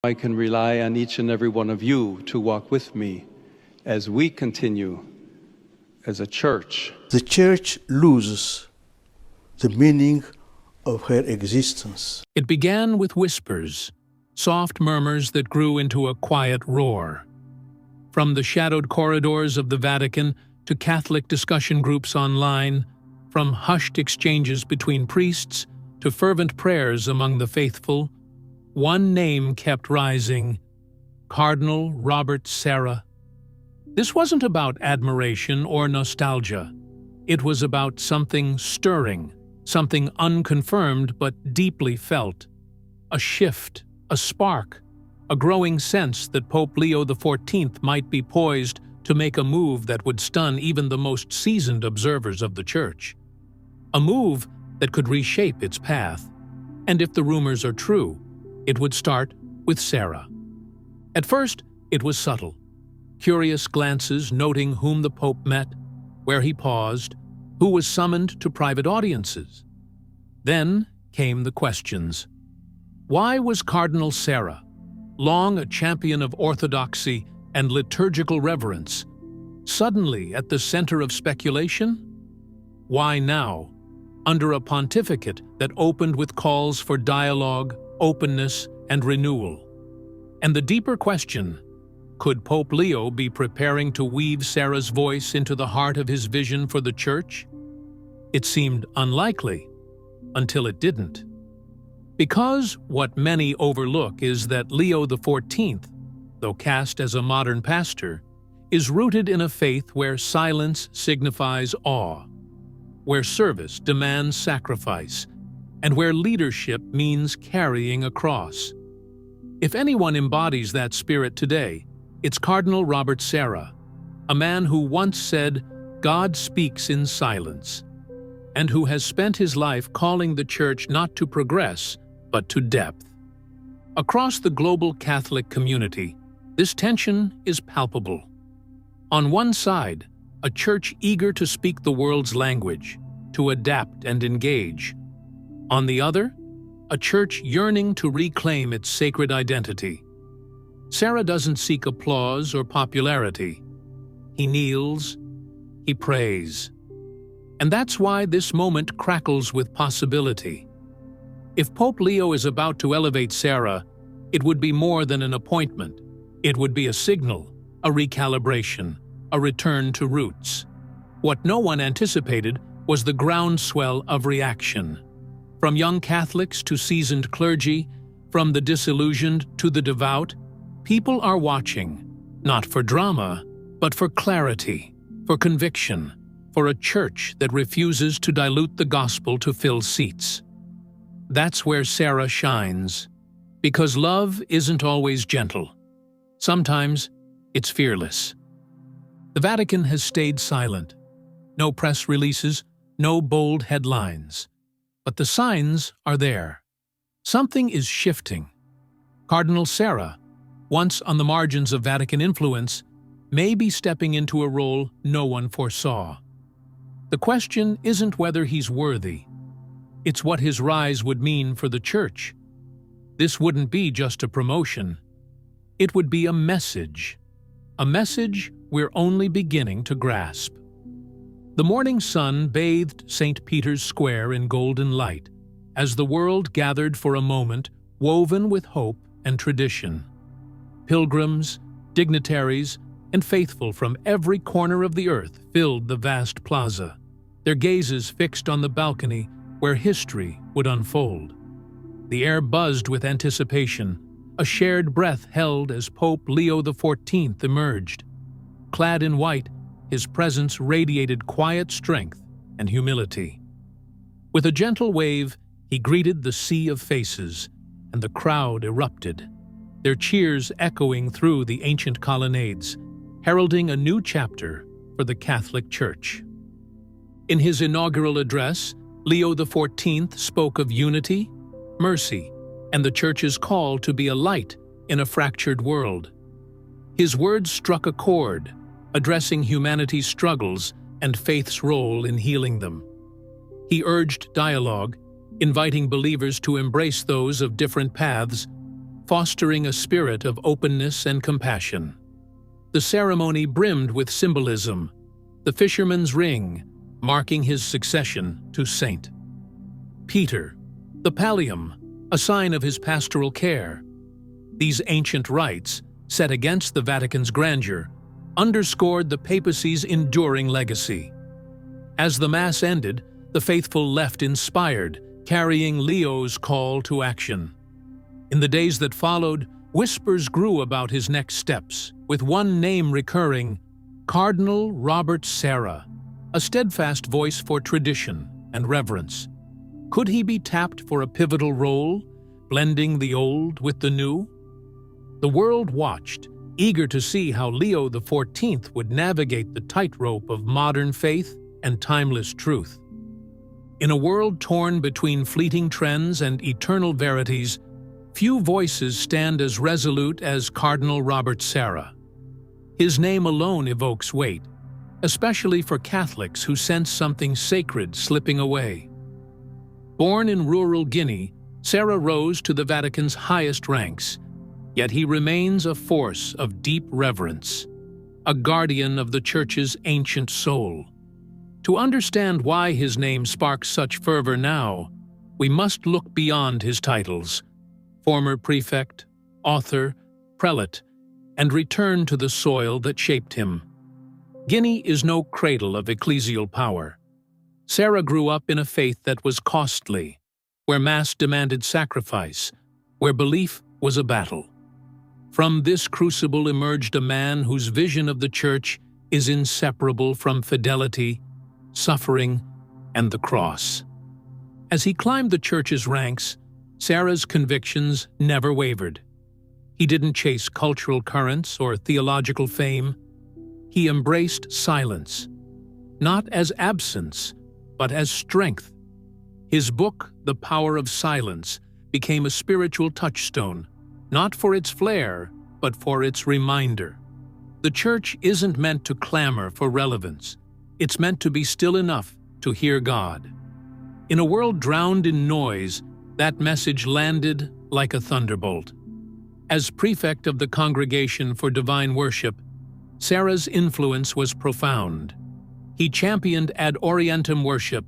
I can rely on each and every one of you to walk with me as we continue as a church. The church loses the meaning of her existence. It began with whispers, soft murmurs that grew into a quiet roar. From the shadowed corridors of the Vatican to Catholic discussion groups online, from hushed exchanges between priests to fervent prayers among the faithful, one name kept rising: Cardinal Robert Sarah. This wasn't about admiration or nostalgia. It was about something stirring, something unconfirmed but deeply felt. A shift, a spark, a growing sense that Pope Leo XIV might be poised to make a move that would stun even the most seasoned observers of the Church. A move that could reshape its path. And if the rumors are true, it would start with Sarah. At first, it was subtle. Curious glances noting whom the Pope met, where he paused, who was summoned to private audiences. Then came the questions. Why was Cardinal Sarah, long a champion of orthodoxy and liturgical reverence, suddenly at the center of speculation? Why now, under a pontificate that opened with calls for dialogue, openness, and renewal? And the deeper question, could Pope Leo be preparing to weave Sarah's voice into the heart of his vision for the Church? It seemed unlikely, until it didn't. Because what many overlook is that Leo XIV, though cast as a modern pastor, is rooted in a faith where silence signifies awe, where service demands sacrifice, and where leadership means carrying a cross. If anyone embodies that spirit today, it's Cardinal Robert Sarah, a man who once said, "God speaks in silence," and who has spent his life calling the Church not to progress, but to depth. Across the global Catholic community, this tension is palpable. On one side, a Church eager to speak the world's language, to adapt and engage. On the other, a Church yearning to reclaim its sacred identity. Sarah doesn't seek applause or popularity. He kneels, he prays. And that's why this moment crackles with possibility. If Pope Leo is about to elevate Sarah, it would be more than an appointment. It would be a signal, a recalibration, a return to roots. What no one anticipated was the groundswell of reaction. From young Catholics to seasoned clergy, from the disillusioned to the devout, people are watching, not for drama, but for clarity, for conviction, for a Church that refuses to dilute the gospel to fill seats. That's where Sarah shines, because love isn't always gentle. Sometimes it's fearless. The Vatican has stayed silent. No press releases, no bold headlines. But the signs are there. Something is shifting. Cardinal Sarah, once on the margins of Vatican influence, may be stepping into a role no one foresaw. The question isn't whether he's worthy. It's what his rise would mean for the Church. This wouldn't be just a promotion. It would be a message we're only beginning to grasp. The morning sun bathed St. Peter's Square in golden light as the world gathered for a moment woven with hope and tradition. Pilgrims, dignitaries, and faithful from every corner of the earth filled the vast plaza, their gazes fixed on the balcony where history would unfold. The air buzzed with anticipation, a shared breath held as Pope Leo XIV emerged. Clad in white, his presence radiated quiet strength and humility. With a gentle wave, he greeted the sea of faces, and the crowd erupted, their cheers echoing through the ancient colonnades, heralding a new chapter for the Catholic Church. In his inaugural address, Leo XIV spoke of unity, mercy, and the Church's call to be a light in a fractured world. His words struck a chord, addressing humanity's struggles and faith's role in healing them. He urged dialogue, inviting believers to embrace those of different paths, fostering a spirit of openness and compassion. The ceremony brimmed with symbolism, the fisherman's ring, marking his succession to saint. Peter, the pallium, a sign of his pastoral care. These ancient rites, set against the Vatican's grandeur, underscored the papacy's enduring legacy. As the Mass ended, the faithful left inspired, carrying Leo's call to action. In the days that followed, whispers grew about his next steps, with one name recurring: Cardinal Robert Sarah, a steadfast voice for tradition and reverence. Could he be tapped for a pivotal role, blending the old with the new? The world watched, eager to see how Leo XIV would navigate the tightrope of modern faith and timeless truth. In a world torn between fleeting trends and eternal verities, few voices stand as resolute as Cardinal Robert Sarah. His name alone evokes weight, especially for Catholics who sense something sacred slipping away. Born in rural Guinea, Sarah rose to the Vatican's highest ranks, yet he remains a force of deep reverence, a guardian of the Church's ancient soul. To understand why his name sparks such fervor now, we must look beyond his titles: former prefect, author, prelate, and return to the soil that shaped him. Guinea is no cradle of ecclesial power. Sarah grew up in a faith that was costly, where Mass demanded sacrifice, where belief was a battle. From this crucible emerged a man whose vision of the Church is inseparable from fidelity, suffering, and the cross. As he climbed the Church's ranks, Sarah's convictions never wavered. He didn't chase cultural currents or theological fame. He embraced silence, not as absence, but as strength. His book, The Power of Silence, became a spiritual touchstone, not for its flair, but for its reminder. The Church isn't meant to clamor for relevance. It's meant to be still enough to hear God. In a world drowned in noise, that message landed like a thunderbolt. As prefect of the Congregation for Divine Worship, Sarah's influence was profound. He championed ad orientem worship,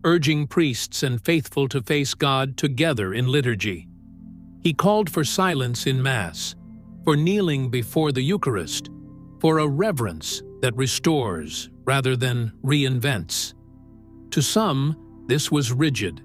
urging priests and faithful to face God together in liturgy. He called for silence in Mass, for kneeling before the Eucharist, for a reverence that restores rather than reinvents. To some, this was rigid.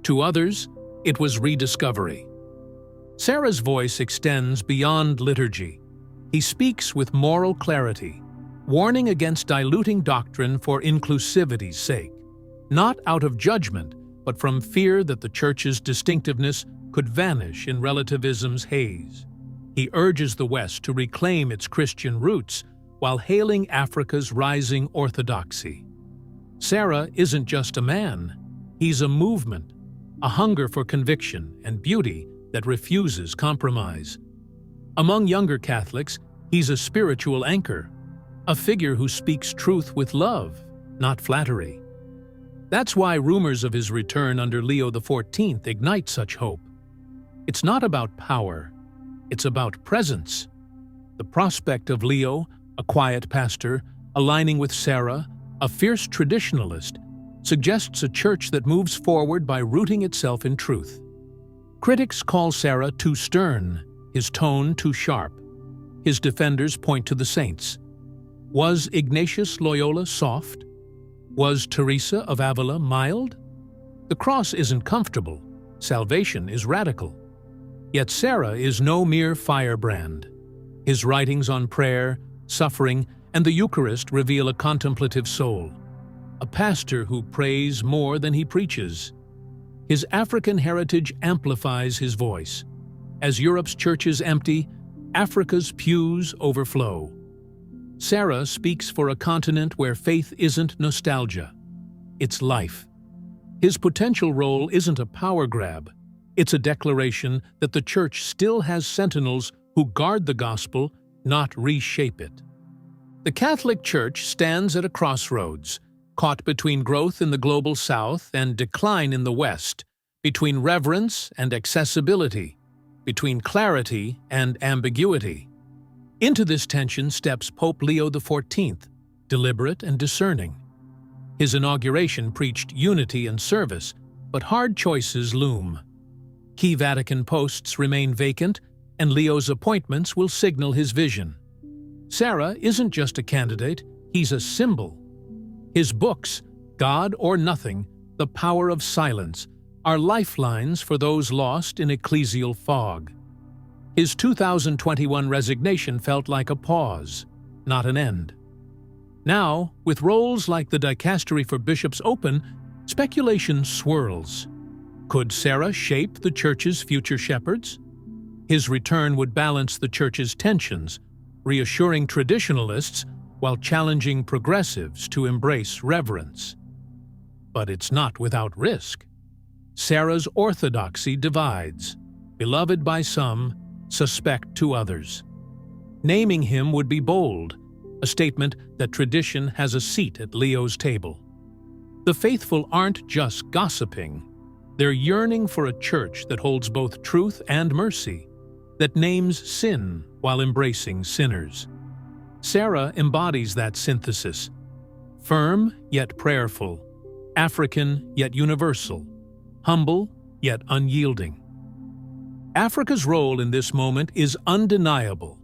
To others, it was rediscovery. Sarah's voice extends beyond liturgy. He speaks with moral clarity, warning against diluting doctrine for inclusivity's sake, not out of judgment, but from fear that the Church's distinctiveness could vanish in relativism's haze. He urges the West to reclaim its Christian roots while hailing Africa's rising orthodoxy. Sarah isn't just a man. He's a movement, a hunger for conviction and beauty that refuses compromise. Among younger Catholics, he's a spiritual anchor, a figure who speaks truth with love, not flattery. That's why rumors of his return under Leo XIV ignite such hope. It's not about power, it's about presence. The prospect of Leo, a quiet pastor, aligning with Sarah, a fierce traditionalist, suggests a Church that moves forward by rooting itself in truth. Critics call Sarah too stern, his tone too sharp. His defenders point to the saints. Was Ignatius Loyola soft? Was Teresa of Avila mild? The cross isn't comfortable. Salvation is radical. Yet Sarah is no mere firebrand. His writings on prayer, suffering, and the Eucharist reveal a contemplative soul, a pastor who prays more than he preaches. His African heritage amplifies his voice. As Europe's churches empty, Africa's pews overflow. Sarah speaks for a continent where faith isn't nostalgia, it's life. His potential role isn't a power grab, it's a declaration that the Church still has sentinels who guard the gospel, not reshape it. The Catholic Church stands at a crossroads, caught between growth in the global South and decline in the West, between reverence and accessibility, between clarity and ambiguity. Into this tension steps Pope Leo XIV, deliberate and discerning. His inauguration preached unity and service, but hard choices loom. Key Vatican posts remain vacant, and Leo's appointments will signal his vision. Sarah isn't just a candidate, he's a symbol. His books, God or Nothing, The Power of Silence, are lifelines for those lost in ecclesial fog. His 2021 resignation felt like a pause, not an end. Now, with roles like the dicastery for bishops open, speculation swirls. Could Sarah shape the Church's future shepherds? His return would balance the Church's tensions, reassuring traditionalists while challenging progressives to embrace reverence. But it's not without risk. Sarah's orthodoxy divides, beloved by some, suspect to others. Naming him would be bold, a statement that tradition has a seat at Leo's table. The faithful aren't just gossiping. They're yearning for a church that holds both truth and mercy, that names sin while embracing sinners. Sarah embodies that synthesis, firm yet prayerful, African yet universal, humble yet unyielding. Africa's role in this moment is undeniable.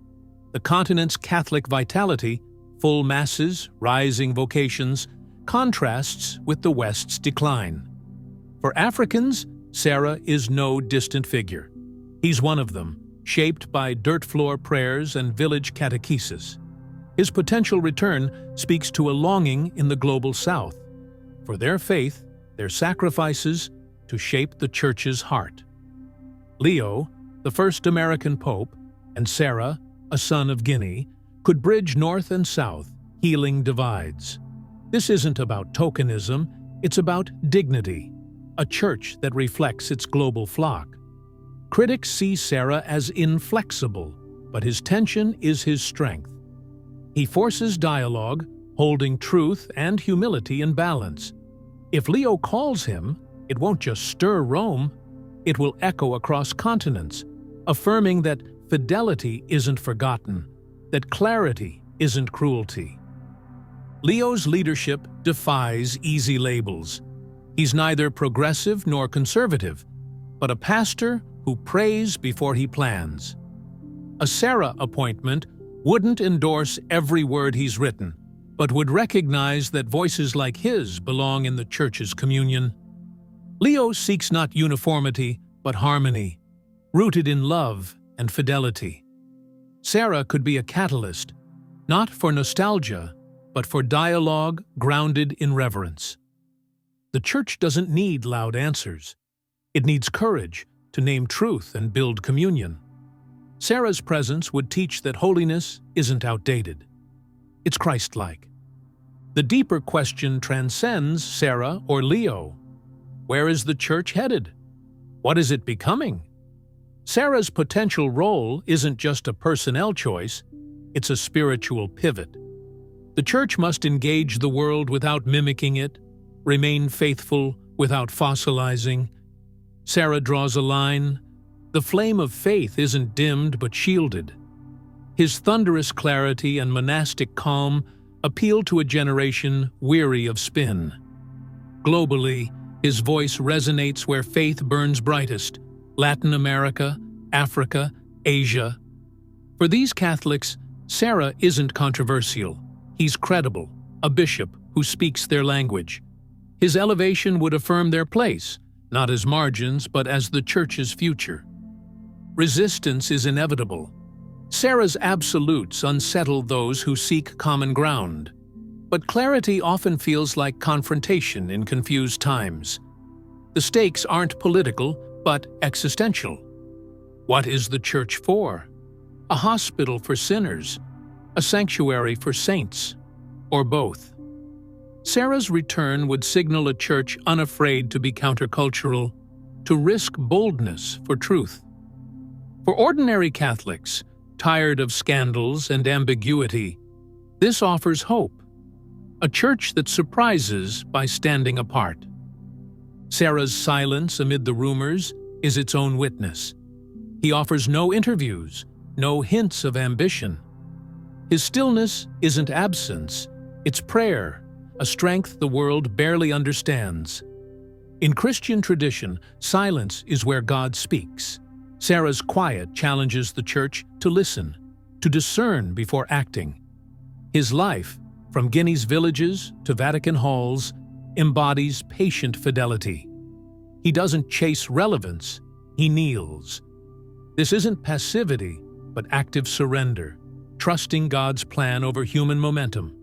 The continent's Catholic vitality, full masses, rising vocations, contrasts with the West's decline. For Africans, Sarah is no distant figure. He's one of them, shaped by dirt floor prayers and village catechesis. His potential return speaks to a longing in the global South, for their faith, their sacrifices, to shape the Church's heart. Leo, the first American pope, and Sarah, a son of Guinea, could bridge North and South, healing divides. This isn't about tokenism, it's about dignity, a church that reflects its global flock. Critics see Sarah as inflexible, but his tension is his strength. He forces dialogue, holding truth and humility in balance. If Leo calls him, it won't just stir Rome, it will echo across continents, affirming that fidelity isn't forgotten, that clarity isn't cruelty. Leo's leadership defies easy labels. He's neither progressive nor conservative, but a pastor who prays before he plans. A Sarah appointment wouldn't endorse every word he's written, but would recognize that voices like his belong in the Church's communion. Leo seeks not uniformity, but harmony, rooted in love and fidelity. Sarah could be a catalyst, not for nostalgia, but for dialogue grounded in reverence. The Church doesn't need loud answers. It needs courage to name truth and build communion. Sarah's presence would teach that holiness isn't outdated. It's Christ-like. The deeper question transcends Sarah or Leo. Where is the Church headed? What is it becoming? Sarah's potential role isn't just a personnel choice, it's a spiritual pivot. The Church must engage the world without mimicking it, remain faithful without fossilizing. Sarah draws a line. The flame of faith isn't dimmed but shielded. His thunderous clarity and monastic calm appeal to a generation weary of spin. Globally, his voice resonates where faith burns brightest: Latin America, Africa, Asia. For these Catholics, Sarah isn't controversial. He's credible, a bishop who speaks their language. His elevation would affirm their place, not as margins, but as the Church's future. Resistance is inevitable. Sarah's absolutes unsettle those who seek common ground. But clarity often feels like confrontation in confused times. The stakes aren't political, but existential. What is the Church for? A hospital for sinners? A sanctuary for saints? Or both? Sarah's return would signal a church unafraid to be countercultural, to risk boldness for truth. For ordinary Catholics, tired of scandals and ambiguity, this offers hope. A church that surprises by standing apart. Sarah's silence amid the rumors is its own witness. He offers no interviews, no hints of ambition. His stillness isn't absence, it's prayer, a strength the world barely understands. In Christian tradition, silence is where God speaks. Sarah's quiet challenges the Church to listen, to discern before acting. His life, from Guinea's villages to Vatican halls, embodies patient fidelity. He doesn't chase relevance, he kneels. This isn't passivity, but active surrender, trusting God's plan over human momentum.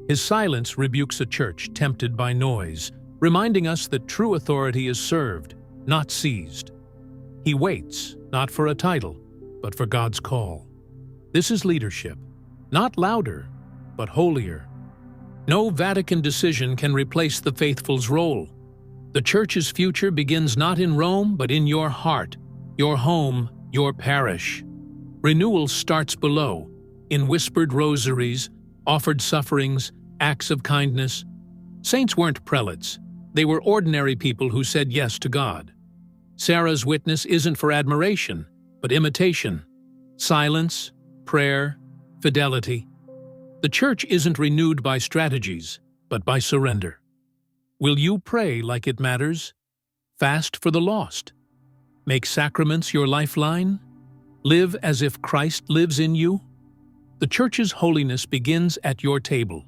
His silence rebukes a church tempted by noise, reminding us that true authority is served, not seized. He waits, not for a title, but for God's call. This is leadership, not louder, but holier. No Vatican decision can replace the faithful's role. The Church's future begins not in Rome, but in your heart, your home, your parish. Renewal starts below, in whispered rosaries, offered sufferings, acts of kindness. Saints weren't prelates. They were ordinary people who said yes to God. Sarah's witness isn't for admiration, but imitation. Silence, prayer, fidelity. The Church isn't renewed by strategies, but by surrender. Will you pray like it matters? Fast for the lost? Make sacraments your lifeline? Live as if Christ lives in you? The Church's holiness begins at your table,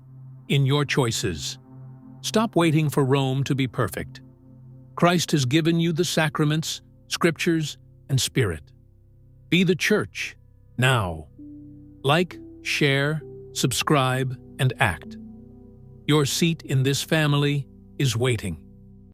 in your choices. Stop waiting for Rome to be perfect. Christ has given you the sacraments, scriptures, and Spirit. Be the Church, now. Like, share, subscribe, and act. Your seat in this family is waiting.